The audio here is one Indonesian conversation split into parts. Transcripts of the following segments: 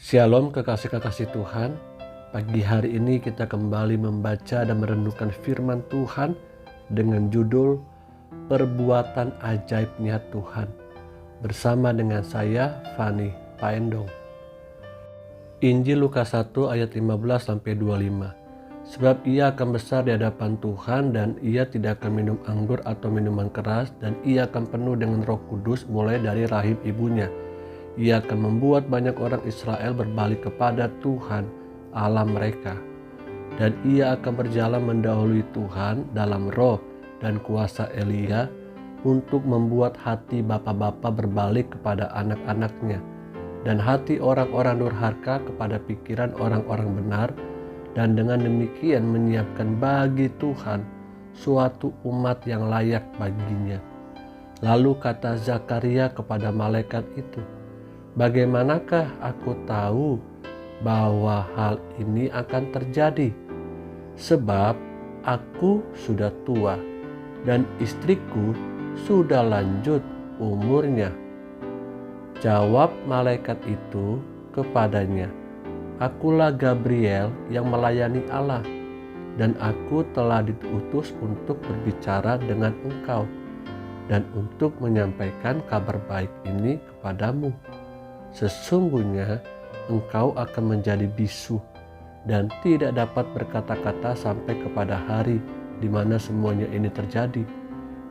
Shalom kekasih-kekasih Tuhan. Pagi hari ini kita kembali membaca dan merenungkan firman Tuhan dengan judul Perbuatan Ajaibnya Tuhan. Bersama dengan saya, Fani Paendong. Injil Lukas 1 ayat 15-25. Sebab ia akan besar di hadapan Tuhan dan ia tidak akan minum anggur atau minuman keras, dan ia akan penuh dengan Roh Kudus mulai dari rahim ibunya. Ia akan membuat banyak orang Israel berbalik kepada Tuhan Allah mereka. Dan ia akan berjalan mendahului Tuhan dalam roh dan kuasa Elia untuk membuat hati bapa-bapa berbalik kepada anak-anaknya, dan hati orang-orang durhaka kepada pikiran orang-orang benar, dan dengan demikian menyiapkan bagi Tuhan suatu umat yang layak baginya. Lalu kata Zakaria kepada malaikat itu, "Bagaimanakah aku tahu bahwa hal ini akan terjadi? Sebab aku sudah tua dan istriku sudah lanjut umurnya." Jawab malaikat itu kepadanya, "Akulah Gabriel yang melayani Allah, dan aku telah diutus untuk berbicara dengan engkau dan untuk menyampaikan kabar baik ini kepadamu. Sesungguhnya engkau akan menjadi bisu dan tidak dapat berkata-kata sampai kepada hari di mana semuanya ini terjadi,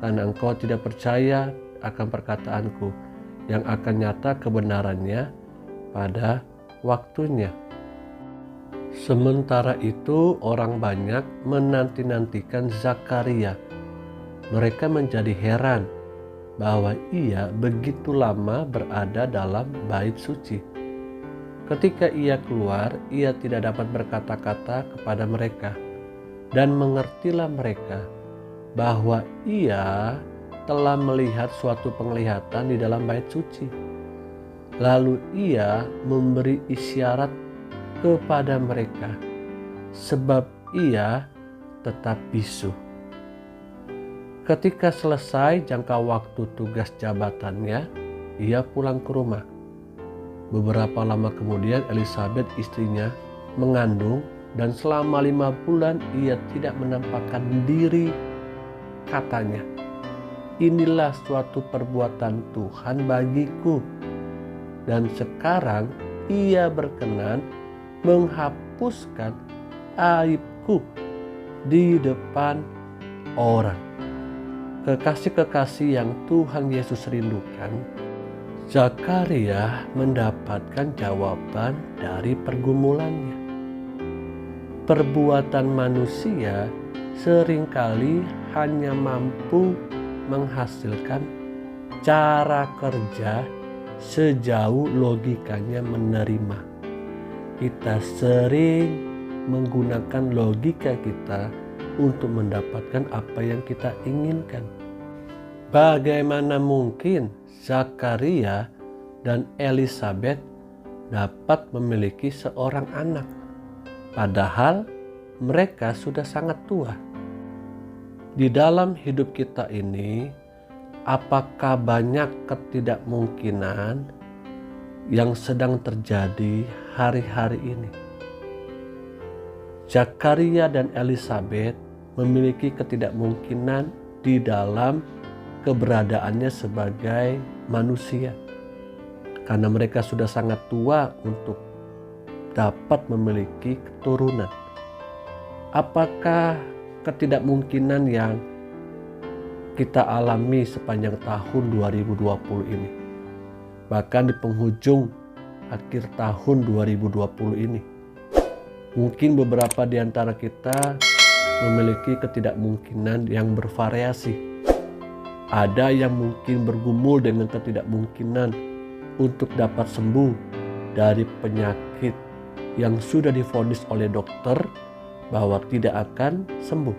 karena engkau tidak percaya akan perkataanku yang akan nyata kebenarannya pada waktunya." Sementara itu orang banyak menanti-nantikan Zakaria. Mereka menjadi heran bahwa ia begitu lama berada dalam bait suci. Ketika ia keluar, ia tidak dapat berkata-kata kepada mereka, dan mengertilah mereka bahwa ia telah melihat suatu penglihatan di dalam bait suci. Lalu ia memberi isyarat kepada mereka, sebab ia tetap bisu. Ketika selesai jangka waktu tugas jabatannya, ia pulang ke rumah. Beberapa lama kemudian Elisabet istrinya mengandung, dan selama 5 bulan ia tidak menampakkan diri. Katanya, "Inilah suatu perbuatan Tuhan bagiku." Dan sekarang ia berkenan menghapuskan aibku di depan orang. Kekasih-kekasih yang Tuhan Yesus rindukan, Zakaria mendapatkan jawaban dari pergumulannya. Perbuatan manusia seringkali hanya mampu menghasilkan cara kerja sejauh logikanya menerima. Kita sering menggunakan logika kita untuk mendapatkan apa yang kita inginkan. Bagaimana mungkin Zakaria dan Elisabet dapat memiliki seorang anak, padahal mereka sudah sangat tua? Di dalam hidup kita ini, apakah banyak ketidakmungkinan yang sedang terjadi hari-hari ini? Zakaria dan Elisabet memiliki ketidakmungkinan di dalam keberadaannya sebagai manusia, karena mereka sudah sangat tua untuk dapat memiliki keturunan. Apakah ketidakmungkinan yang kita alami sepanjang tahun 2020 ini, bahkan di penghujung akhir tahun 2020 ini, mungkin beberapa di antara kita memiliki ketidakmungkinan yang bervariasi. Ada yang mungkin bergumul dengan ketidakmungkinan untuk dapat sembuh dari penyakit yang sudah divonis oleh dokter bahwa tidak akan sembuh.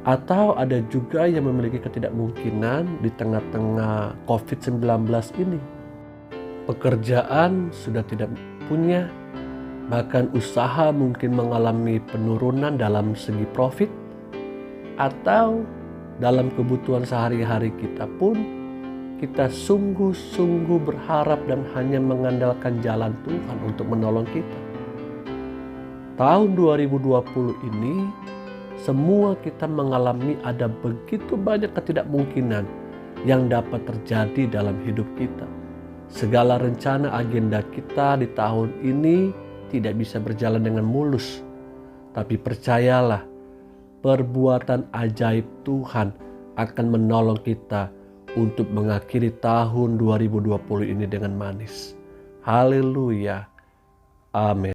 Atau ada juga yang memiliki ketidakmungkinan di tengah-tengah COVID-19 ini. Pekerjaan sudah tidak punya, bahkan usaha mungkin mengalami penurunan dalam segi profit, atau dalam kebutuhan sehari-hari kita pun kita sungguh-sungguh berharap dan hanya mengandalkan jalan Tuhan untuk menolong kita. Tahun 2020 ini, semua kita mengalami ada begitu banyak ketidakmungkinan yang dapat terjadi dalam hidup kita. Segala rencana agenda kita di tahun ini tidak bisa berjalan dengan mulus. Tapi percayalah, perbuatan ajaib Tuhan akan menolong kita untuk mengakhiri tahun 2020 ini dengan manis. Haleluya. Amin.